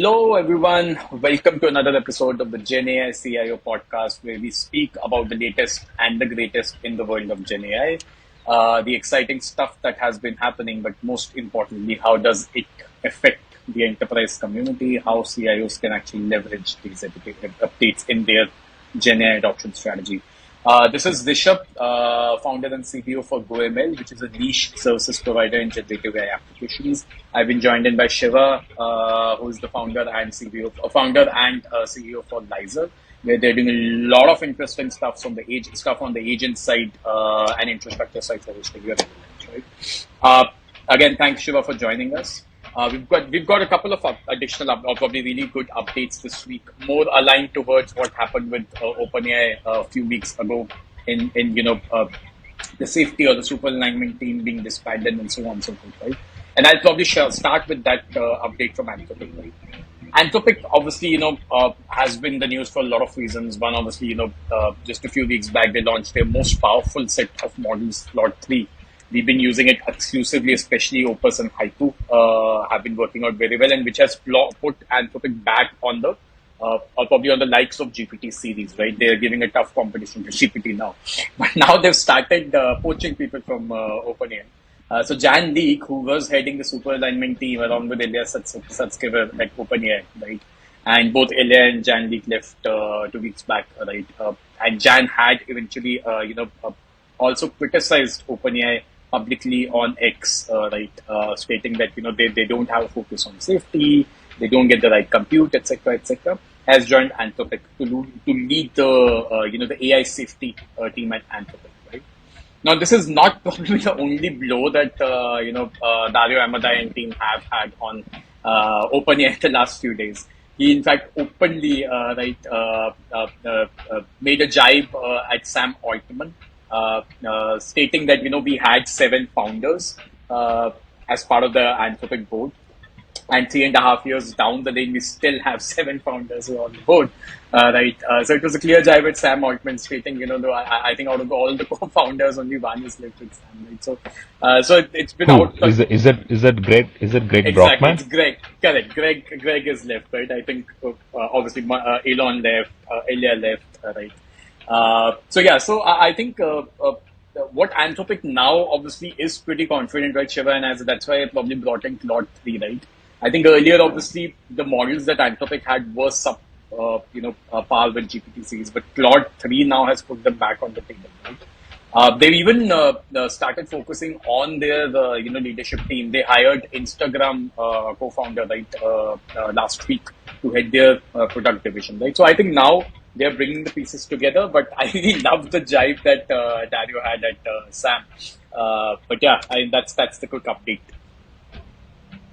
Hello, everyone. Welcome to another episode of the GenAI CIO Podcast, where we speak about the latest and the greatest in the world of GenAI, the exciting stuff that has been happening, but most importantly, how does it affect the enterprise community, how CIOs can actually leverage these updates in their GenAI adoption strategy. This is Rishabh, founder and CPO for GoML, which is a niche services provider in generative AI applications. I've been joined in by Shiva, who is the founder and CEO for Lizer, where they're doing a lot of interesting stuff on the agent side and infrastructure side for which you're relevant, right? Again, thanks Shiva for joining us. We've got a couple of additional, probably really good updates this week, more aligned towards what happened with OpenAI a few weeks ago in the safety or the Superalignment team being disbanded and so on and so forth, right? And I'll probably start with that update from Anthropic, right? Anthropic, obviously, has been the news for a lot of reasons. One, obviously, just a few weeks back, they launched their most powerful set of models, Claude 3. We've been using it exclusively, especially Opus and Haiku have been working out very well, and which has put Anthropic back on the, or probably on the likes of GPT series, right? They're giving a tough competition to GPT now. But now they've started poaching people from OpenAI. So Jan Leake, who was heading the Superalignment team along with Ilya Sutskever at OpenAI, right? And both Ilya and Jan Leake left 2 weeks back, right? And Jan had eventually, also criticized OpenAI publicly on X, right, stating that they don't have a focus on safety, they don't get the right compute, etc., has joined Anthropic to lead the AI safety team at Anthropic, right? Now, this is not probably the only blow that Dario Amodei and team have had on OpenAI the last few days. He, in fact, openly made a jibe at Sam Altman, stating that we had 7 founders as part of the Anthropic board, and 3.5 years down the lane we still have 7 founders who are on the board, right? So it was a clear jibe at Sam Altman, stating I think out of all the co-founders only one is left with Sam, right? So it's been Who? out. Is it Greg? Is it Greg Exactly, Brockman? it's Greg. Correct. Greg is left, right? I think obviously Elon left, Ilya left, right? So I think what Anthropic now obviously is pretty confident, right, Shiva, and that's why I probably brought in Claude 3, right? I think earlier, obviously, the models that Anthropic had were par with GPT series, but Claude 3 now has put them back on the table, right? They've even started focusing on their leadership team. They hired Instagram co-founder, right, last week to head their product division, right? So I think now they're bringing the pieces together, but I really love the jibe that Dario had at Sam. But yeah, that's the quick update.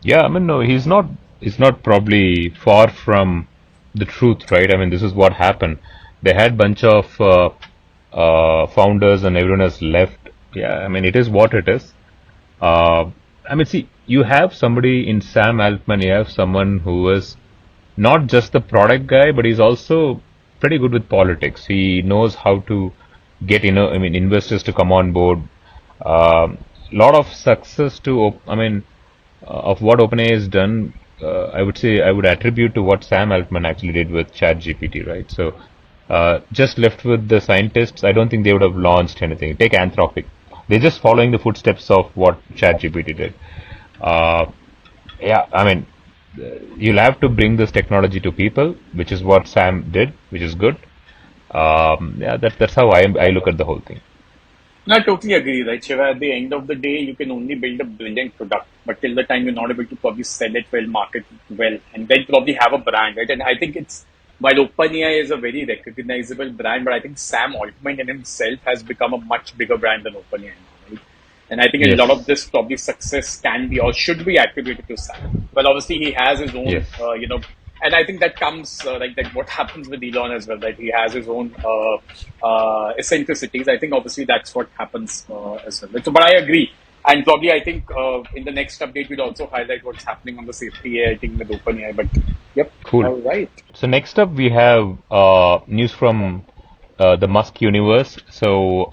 Yeah, I mean, no, he's not probably far from the truth, right? I mean, this is what happened. They had bunch of founders and everyone has left. Yeah, I mean, it is what it is. I mean, see, you have somebody in Sam Altman, you have someone who is not just the product guy, but he's also pretty good with politics. He knows how to get, investors to come on board. Lot of success of what OpenAI has done, I would say I would attribute to what Sam Altman actually did with ChatGPT, right? So, just left with the scientists, I don't think they would have launched anything. Take Anthropic. They're just following the footsteps of what ChatGPT did. Yeah, I mean, you'll have to bring this technology to people, which is what Sam did, which is good. Yeah, that's how I look at the whole thing. No, I totally agree, right, Shiva? At the end of the day, you can only build a brilliant product, but till the time you're not able to probably sell it well, market it well, and then probably have a brand, right? And I think while OpenAI is a very recognizable brand, but I think Sam Altman in himself has become a much bigger brand than OpenAI, right? And I think a lot of this probably success can be or should be attributed to Sam. Well, obviously he has his own, and I think that comes like that. What happens with Elon as well, that he has his own eccentricities. I think obviously that's what happens as well. So, but I agree, and probably I think in the next update we'll also highlight what's happening on the safety AI thing with OpenAI. But yep, cool. All right. So next up we have news from the Musk universe. So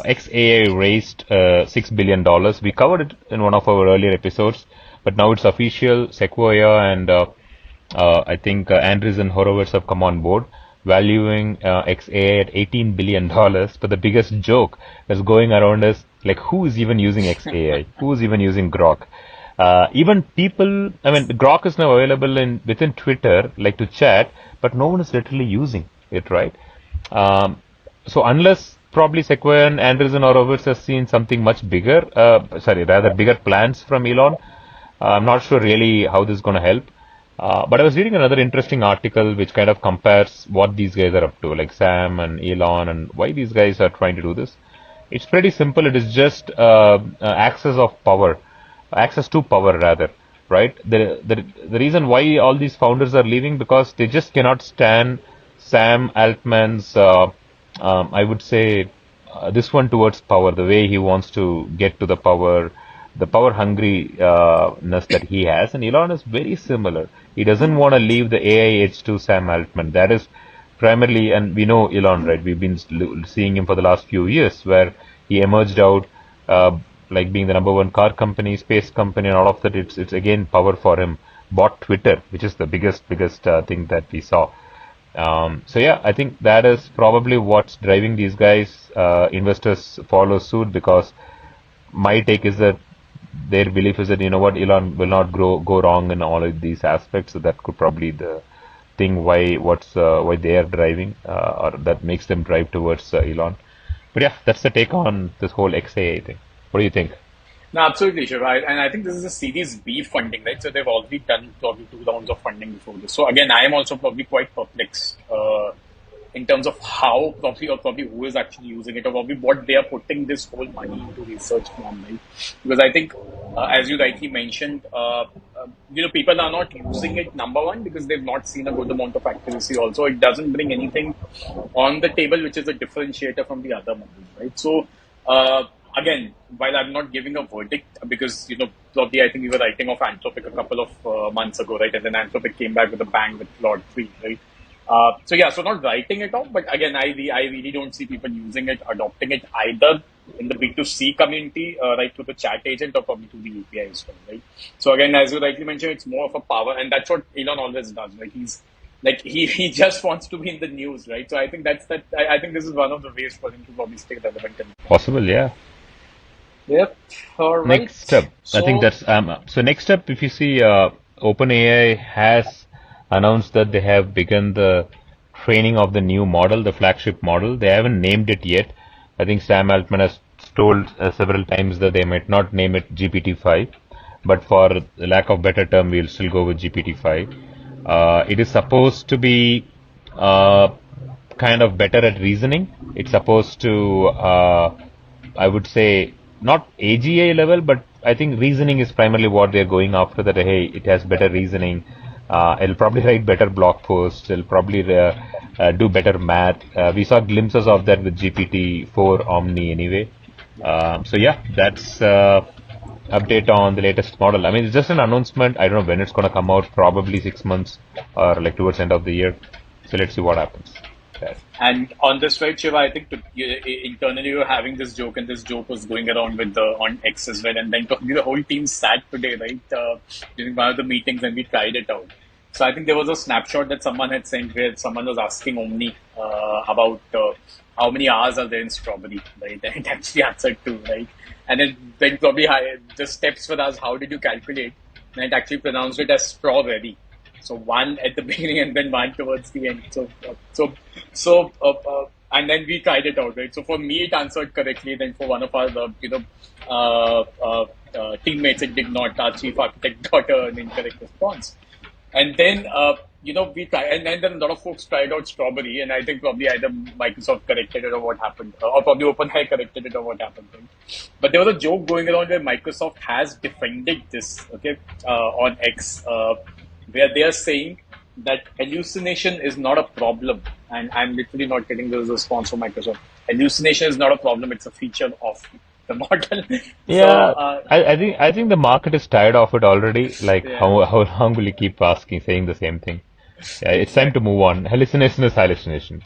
xAI raised $6 billion. We covered it in one of our earlier episodes, but now it's official. Sequoia and I think Andreessen Horowitz have come on board, valuing xAI at $18 billion. But the biggest joke that's going around is like, who is even using xAI? Who is even using Grok? Even people, I mean, Grok is now available in within Twitter, like to chat, but no one is literally using it, right? So unless probably Sequoia and Andreessen Horowitz has seen something much bigger, sorry, rather bigger plans from Elon, I'm not sure really how this is going to help. But I was reading another interesting article which kind of compares what these guys are up to, like Sam and Elon, and why these guys are trying to do this. It's pretty simple. It is just access to power rather, right? The reason why all these founders are leaving because they just cannot stand Sam Altman's, I would say, this one towards power, the way he wants to get to the power hungry-ness that he has. And Elon is very similar. He doesn't want to leave the AI edge to Sam Altman. That is primarily, and we know Elon, right? We've been seeing him for the last few years, where he emerged out like being the number one car company, space company, and all of that. It's again power for him. Bought Twitter, which is the biggest thing that we saw. So yeah, I think that is probably what's driving these guys. Investors follow suit because my take is that their belief is that you know what, Elon will not go wrong in all of these aspects. So that could probably the thing why they are driving or that makes them drive towards Elon. But yeah, that's the take on this whole xAI thing. What do you think? No, absolutely, sure. And I think this is a Series B funding, right? So they've already done probably two rounds of funding before this. So again, I am also probably quite perplexed in terms of how probably who is actually using it or probably what they are putting this whole money into research from, right? Because I think, as you rightly mentioned, people are not using it, number one, because they've not seen a good amount of accuracy. Also, it doesn't bring anything on the table, which is a differentiator from the other models, right? So, again, while I'm not giving a verdict, because, probably I think we were writing off Anthropic a couple of months ago, right? And then Anthropic came back with a bang with Claude 3, right? So not writing it off, but again, I really don't see people using it, adopting it either in the B2C community, right, through the chat agent or probably through the API as well, right? So again, as you rightly mentioned, it's more of a power, and that's what Elon always does, right? He's like he just wants to be in the news, right? So I think I think this is one of the ways for him to probably stay relevant. Possible, yeah. Yep. All right. Next up, I think So that's so next up, if you see, OpenAI has announced that they have begun the training of the new model, the flagship model. They haven't named it yet. I think Sam Altman has told several times that they might not name it GPT-5, but for the lack of better term, we'll still go with GPT-5. It is supposed to be uh, kind of better at reasoning. It's supposed to, I would say, not AGI level, but I think reasoning is primarily what they're going after. That hey, it has better reasoning. It'll probably write better blog posts. It'll probably do better math. We saw glimpses of that with GPT-4 Omni anyway. So yeah, that's update on the latest model. I mean, it's just an announcement. I don't know when it's going to come out. Probably 6 months or like towards the end of the year. So let's see what happens. Okay. And on this, right, Shiva, I think internally we were having this joke, and this joke was going around with the on X as well. And then probably the whole team sat today, right, during one of the meetings, and we tried it out. So I think there was a snapshot that someone had sent where someone was asking Omni about how many hours are there in strawberry, right? And it actually answered two, right? And then probably the steps for us, how did you calculate? And it actually pronounced it as strawberry. So one at the beginning and then one towards the end. And then we tried it out, right? So for me, it answered correctly. Then for one of our, teammates, it did not. Our chief architect got an incorrect response. And then, we tried, and then a lot of folks tried out strawberry, and I think probably either Microsoft corrected it or what happened, or probably OpenAI corrected it or what happened. Right? But there was a joke going around where Microsoft has defended this, okay, on X, where they are saying that hallucination is not a problem. And I'm literally not getting the response from Microsoft. Hallucination is not a problem, it's a feature of the model. So, Yeah, I think the market is tired of it already. Like yeah, how long will you keep saying the same thing? Yeah, it's time to exactly. move on. Hallucination is hallucination.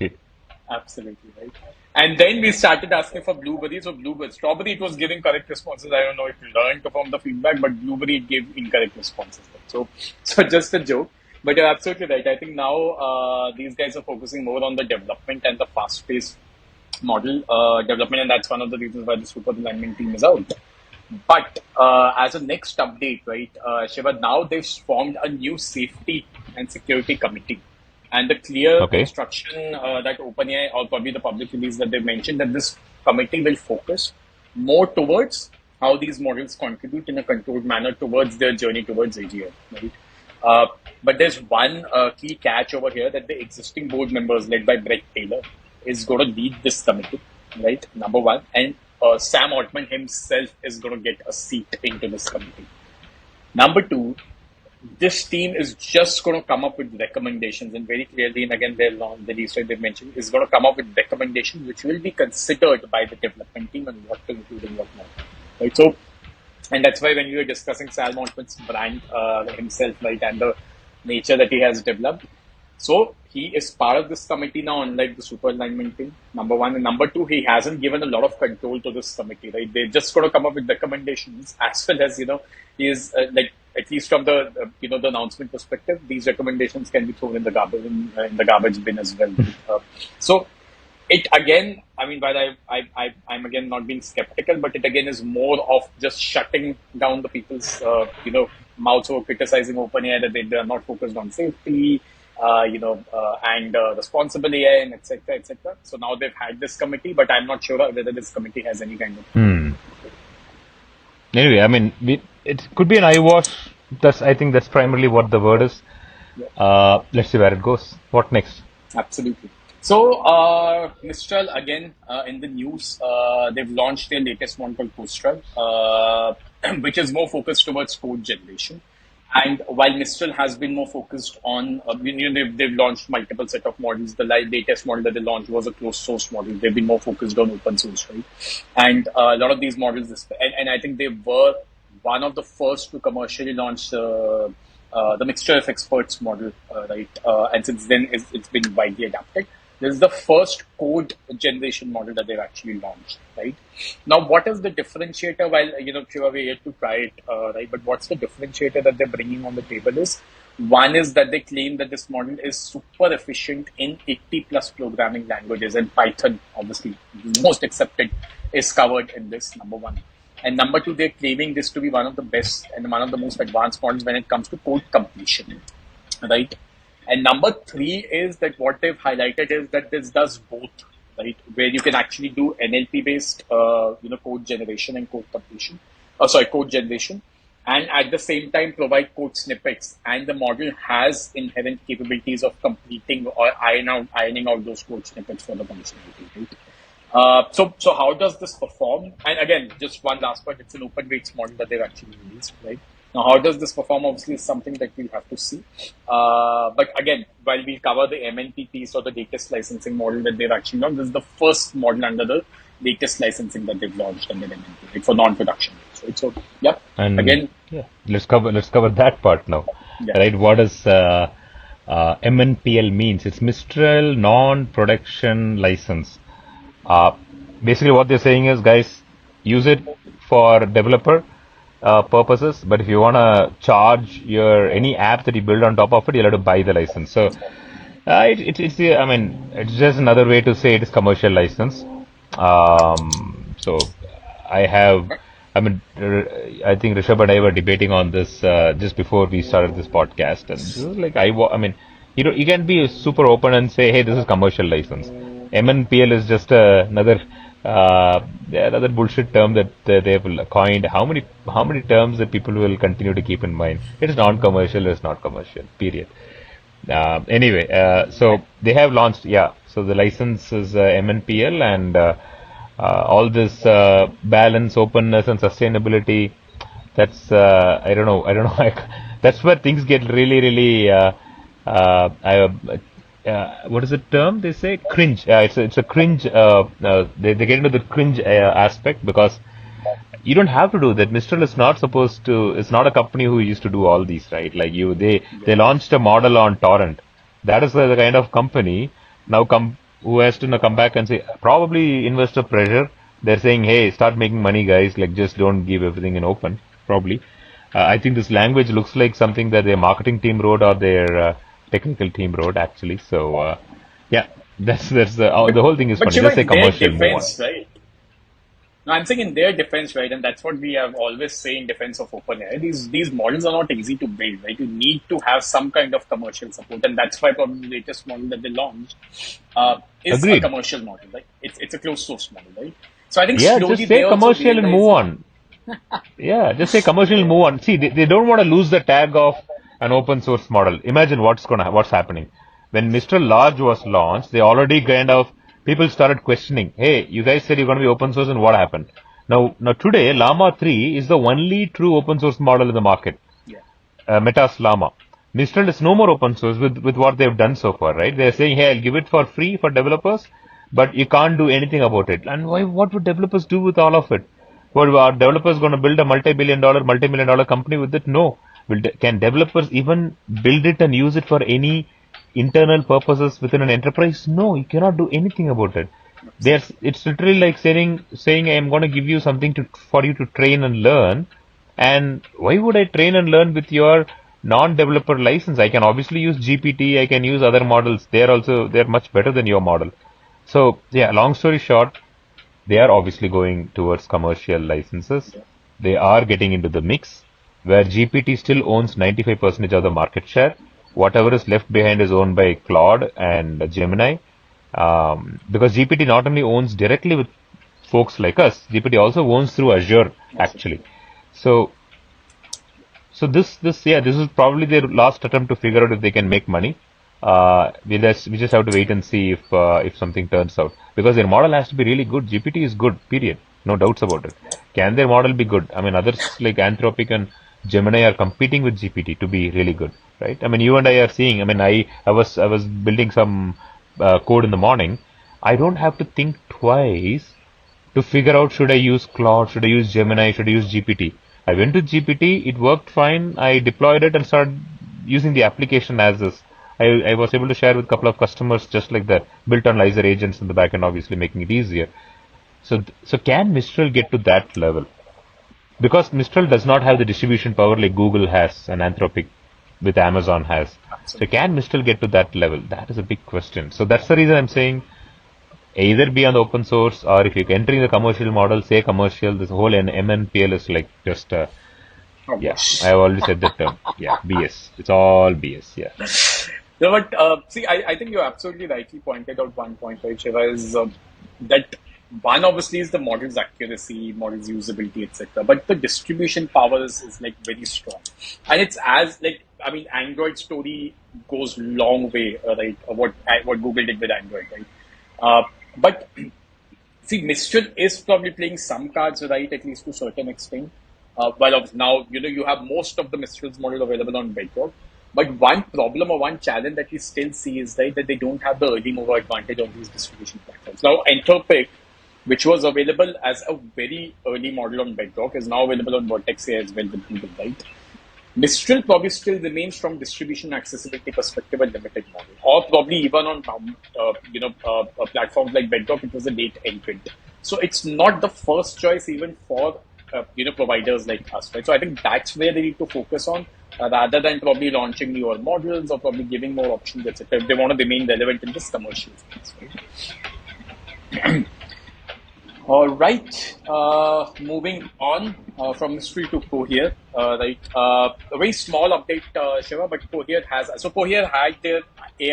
Absolutely right. And then we started asking for blueberry. So blueberry, strawberry, it was giving correct responses. I don't know if you learned from the feedback, but blueberry it gave incorrect responses. So just a joke. But you're absolutely right. I think now these guys are focusing more on the development and the fast-paced model development, and that's one of the reasons why the Superalignment team is out. But as a next update, right, Shiva, now they've formed a new safety and security committee. And the clear Okay. instruction that OpenAI, or probably the public release that they mentioned, that this committee will focus more towards how these models contribute in a controlled manner towards their journey towards AGI, right? Uh, but there's one key catch over here, that the existing board members led by Brett Taylor is going to lead this committee, right? Number one. And Sam Altman himself is going to get a seat into this committee. Number two, this team is just going to come up with recommendations, and very clearly, and again, the least they've mentioned, is going to come up with recommendations which will be considered by the development team and what to include and what not. Right? So, and that's why when we were discussing Sam Altman's brand himself, right, and the nature that he has developed, so he is part of this committee now, unlike the Superalignment team, number one. And number two, he hasn't given a lot of control to this committee, right? They're just going to come up with recommendations, as well as, he is like, at least from the, the announcement perspective, these recommendations can be thrown in the garbage bin as well. So it again, I mean, while I'm again not being skeptical, but it again is more of just shutting down the people's, mouths who are criticizing OpenAI, that they are not focused on safety, and responsible AI, and etc., etc. So now they've had this committee, but I'm not sure whether this committee has any kind of. Anyway, I mean, it could be an eyewash. I think that's primarily what the word is. Yeah. Let's see where it goes. What next? Absolutely. So, Mistral, again, in the news, they've launched their latest one called Codestral, which is more focused towards code generation. And while Mistral has been more focused on, they've launched multiple set of models. The latest model that they launched was a closed source model. They've been more focused on open source, right? And a lot of these models, and I think they were one of the first to commercially launch the mixture of experts model, right? And since then, it's been widely adapted. This is the first code generation model that they've actually launched, right? Now, what is the differentiator? While, Shiva, we're yet to try it, right? But what's the differentiator that they're bringing on the table is, one is that they claim that this model is super efficient in 80 plus programming languages, and Python, obviously, the most accepted, is covered in this, number one. And number two, they're claiming this to be one of the best and one of the most advanced models when it comes to code completion, right? And number three is that what they've highlighted is that this does both, right? Where you can actually do NLP based, code generation and code completion, code generation, and at the same time provide code snippets. And the model has inherent capabilities of completing or ironing out those code snippets for the functionality, right? So how does this perform? And again, just one last point, it's an open weights model that they've actually released, right? Now, how does this perform? Obviously, is something that we'll have to see. But again, while we cover the MNP piece or the latest licensing model that they've actually launched, this is the first model under the latest licensing that they've launched under MNP, right, for non-production. So, yep. And again, yeah, let's cover that part now, yeah. right? What does MNPL means? It's Mistral Non-Production License. Basically, what they're saying is, guys, use it for developer purposes, but if you want to charge any app that you build on top of it, you'll have to buy the license. So it's just another way to say it is commercial license. So I think Rishabh and I were debating on this just before we started this podcast, and this is like you can be super open and say, hey, this is commercial license. MNPL is just another bullshit term that they've coined. How many terms that people will continue to keep in mind? It is non-commercial, it's not commercial, period. Anyway, so they have launched, so the license is MNPL, and all this balance, openness and sustainability, that's I don't know that's where things get really what is the term they say? Cringe. It's a cringe. They get into the cringe aspect, because you don't have to do that. Mistral is not supposed to. It's not a company who used to do all these, right? Like they launched a model on torrent. That is the kind of company now who has to come back and say, probably investor pressure. They're saying, hey, start making money, guys. Like, just don't give everything in open. Probably. I think this language looks like something that their marketing team wrote or their technical team wrote actually. So yeah, But the whole thing is but funny. Shiva, Just say in their commercial, move on. defense, right? No, I'm saying in their defense, right, and that's what we have always say in defense of OpenAI. These models are not easy to build, right? You need to have some kind of commercial support, and that's why probably the latest model that they launched is a Agreed. commercial model, right? It's a closed source model, right? So I think Yeah, slowly just say they also commercial and move realizing, on. Yeah, just say commercial and move on. See, they don't want to lose the tag of an open source model. Imagine what's happening. When Mistral Large was launched, they already kind of people started questioning, hey, you guys said you're going to be open source and what happened? Now today, Llama 3 is the only true open source model in the market. yeah, Meta's Llama. Mistral is no more open source with what they've done so far, right? They're saying, hey, I'll give it for free for developers, but you can't do anything about it. And why? What would developers do with all of it? What are developers going to build a multi-million dollar company with it? No. Can developers even build it and use it for any internal purposes within an enterprise? No, you cannot do anything about it. It's literally like saying I'm going to give you something for you to train and learn, and why would I train and learn with your non-developer license? I can obviously use GPT, I can use other models. They're much better than your model. So yeah, long story short, they are obviously going towards commercial licenses. yeah. They are getting into the mix where GPT still owns 95% of the market share. Whatever is left behind is owned by Claude and Gemini. Because GPT not only owns directly with folks like us, GPT also owns through Azure actually. Absolutely. So this is probably their last attempt to figure out if they can make money. We just have to wait and see if something turns out because their model has to be really good. GPT is good, period, no doubts about it. Can their model be good? I mean, others like Anthropic and Gemini are competing with GPT to be really good, right? I mean, you and I are seeing. I mean, I was building some code in the morning. I don't have to think twice to figure out should I use Claude, should I use Gemini, should I use GPT. I went to GPT, it worked fine. I deployed it and started using the application as is. I was able to share with a couple of customers just like that, built on Lizer agents in the backend, obviously making it easier. So can Mistral get to that level? Because Mistral does not have the distribution power like Google has and Anthropic with Amazon has. So Absolutely. can Mistral get to that level? That is a big question. So that's the reason I'm saying either be on the open source or if you're entering the commercial model, say commercial. This whole MNPL is like just Oh yeah. gosh. I've already said that term. Yeah, BS. It's all BS. Yeah. No, but see, I think you absolutely rightly pointed out one point, right, Shiva, is that one obviously is the model's accuracy, model's usability, etc. But the distribution power is like very strong, and it's as like I mean, Android story goes long way, right? What Google did with Android, right? But see, Mistral is probably playing some cards right, at least to a certain extent. Well, now you have most of the Mistral's model available on Bedrock. But one problem or one challenge that we still see is right, that they don't have the early mover advantage on these distribution platforms. Now, Anthropic, which was available as a very early model on Bedrock, is now available on Vertex AI as well with Google, right? Mistral probably still remains from distribution accessibility perspective a limited model, or probably even on platforms like Bedrock, it was a late entrant. So it's not the first choice even for providers like us, right? So I think that's where they need to focus on rather than probably launching newer models or probably giving more options, etc. If they want to remain relevant in this commercial space, right? All right. Moving on from mystery to Cohere. Right. A very small update, Shiva, but Cohere had their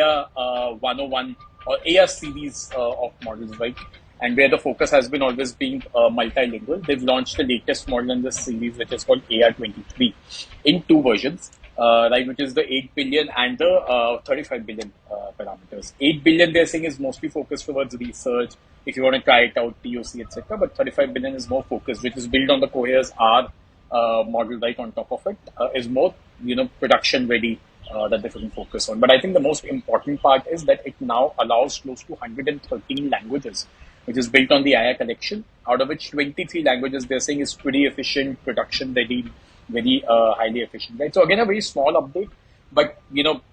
AR 101 or AR series of models, right? And where the focus has been always being multilingual. They've launched the latest model in this series, which is called AR23, in two versions, right? Which is the 8 billion and the 35 billion parameters. 8 billion, they're saying, is mostly focused towards research. If you want to try it out, POC, etc. But 35 billion is more focused, which is built on the Cohere's R model right on top of it, is more production ready that they can focus on. But I think the most important part is that it now allows close to 113 languages, which is built on the AI collection, out of which 23 languages they're saying is pretty efficient, production ready, very highly efficient. Right. So again, a very small update. But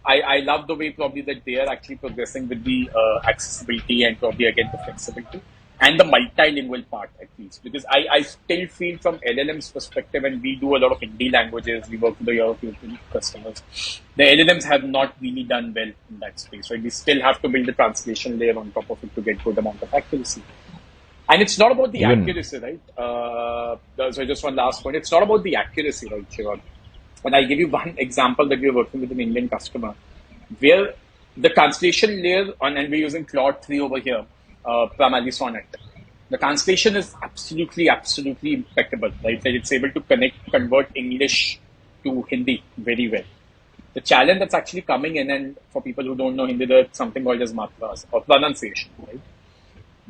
I love the way probably that they are actually progressing with the accessibility and probably again the flexibility. and the multilingual part at least, because I still feel from LLM's perspective, and we do a lot of Hindi languages, we work with the European customers, the LLMs have not really done well in that space, right? We still have to build the translation layer on top of it to get good amount of accuracy. And it's not about the Even accuracy, right? So just one last point. It's not about the accuracy, right, Shiva? And I'll give you one example that we're working with an Indian customer where the translation layer on, and we're using Claude 3 over here, primarily Sonnet. The translation is absolutely impeccable, right? That it's able to convert English to Hindi very well. The challenge that's actually coming in, and for people who don't know Hindi, there's something called as matras or pronunciation, right?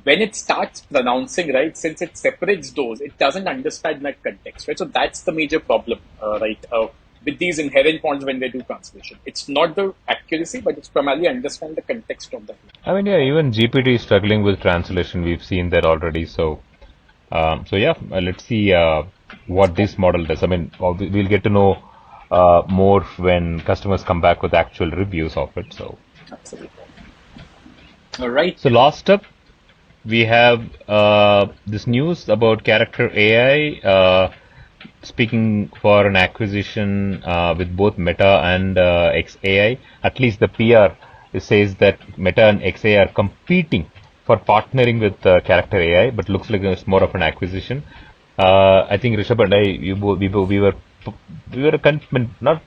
When it starts pronouncing, right, since it separates those, it doesn't understand that context, right? So that's the major problem, right, with these inherent points when they do translation. It's not the accuracy, but it's primarily understand the context of the. I mean, yeah, even GPT is struggling with translation. We've seen that already. So yeah, let's see what this model does. I mean, we'll get to know more when customers come back with actual reviews of it. So, Absolutely. All right. so last up, we have this news about Character AI speaking for an acquisition with both Meta and xAI. At least the PR says that Meta and xAI are competing for partnering with Character AI, but looks like it's more of an acquisition. I think Rishabh and I, not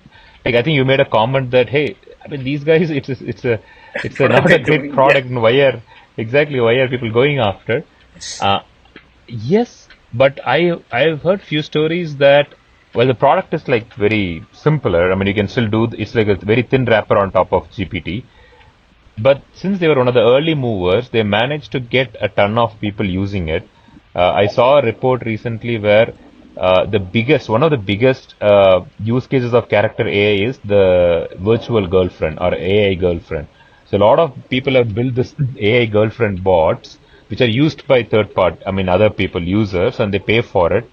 like I think you made a comment that hey, I mean these guys, it's What are not they a great doing? Yeah. product, and why are people going after? Uh, Yes, but I've heard few stories that well the product is like very simpler. I mean you can still do it's like a very thin wrapper on top of GPT. But since they were one of the early movers, they managed to get a ton of people using it. I saw a report recently where one of the biggest use cases of Character AI is the virtual girlfriend or AI girlfriend. So a lot of people have built this AI girlfriend bots, which are used by I mean other people, users, and they pay for it.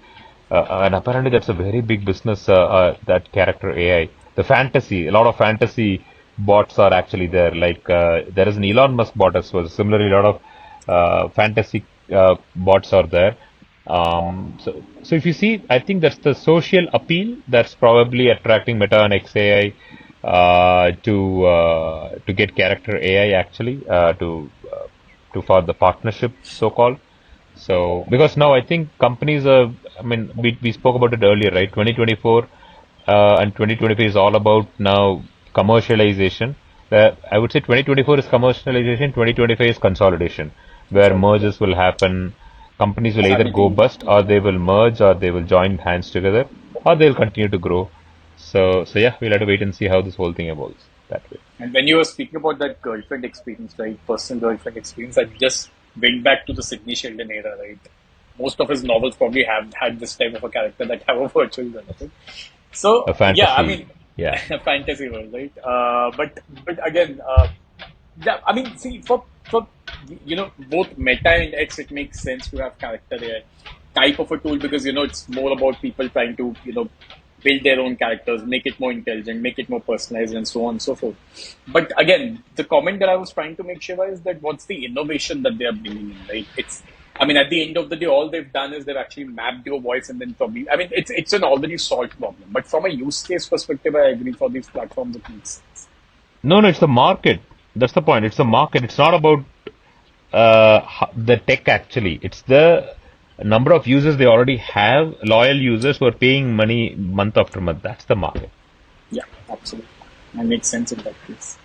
And apparently that's a very big business, that Character AI. A lot of fantasy bots are actually there. Like there is an Elon Musk bot as well. Similarly, a lot of fantasy bots are there. So if you see, I think that's the social appeal that's probably attracting Meta and xAI to get Character AI actually to for the partnership so called. So, because now I think companies are, I mean, we spoke about it earlier, right? 2024 and 2025 is all about now commercialization. I would say 2024 is commercialization, 2025 is consolidation, where So mergers will happen. Companies will either go strategy. bust, or they will merge, or they will join hands together, or they'll continue to grow. So yeah, we'll have to wait and see how this whole thing evolves that way. And when you were speaking about that girlfriend experience, right, personal girlfriend experience, I just went back to the Sidney Sheldon era, right? Most of his novels probably have had this type of a character that have a virtual girlfriend. So A yeah, I fantasy, mean, yeah. fantasy world, right? But again, yeah, I mean, see, for both Meta and X, it makes sense to have character AI type of a tool because it's more about people trying to build their own characters, make it more intelligent, make it more personalized, and so on and so forth. But again, the comment that I was trying to make, Shiva, is that what's the innovation that they are bringing in, right? I mean, at the end of the day, all they've done is they've actually mapped your voice and then probably, I mean, it's an already solved problem. But from a use case perspective, I agree for these platforms, it makes sense. No, it's the market. That's the point. It's the market. It's not about the tech actually. It's the number of users they already have, loyal users who are paying money month after month. That's the market. Yeah, absolutely. That makes sense in that case.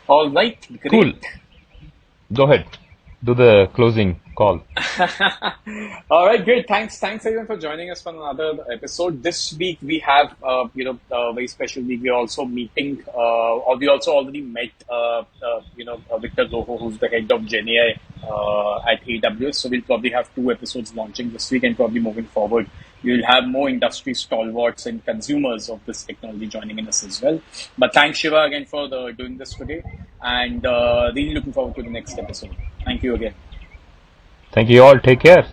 All right, Cool. great. Go ahead. Do the closing call. All right, great. Thanks everyone for joining us for another episode. This week we have, a very special week. We're also meeting, or we also already met, Victor Zoho, who's the head of GenAI at AWS. So we'll probably have two episodes launching this week, and probably moving forward, we'll have more industry stalwarts and consumers of this technology joining in us as well. But thanks, Shiva, again for doing this today, and really looking forward to the next episode. Thank you again. Thank you all. Take care.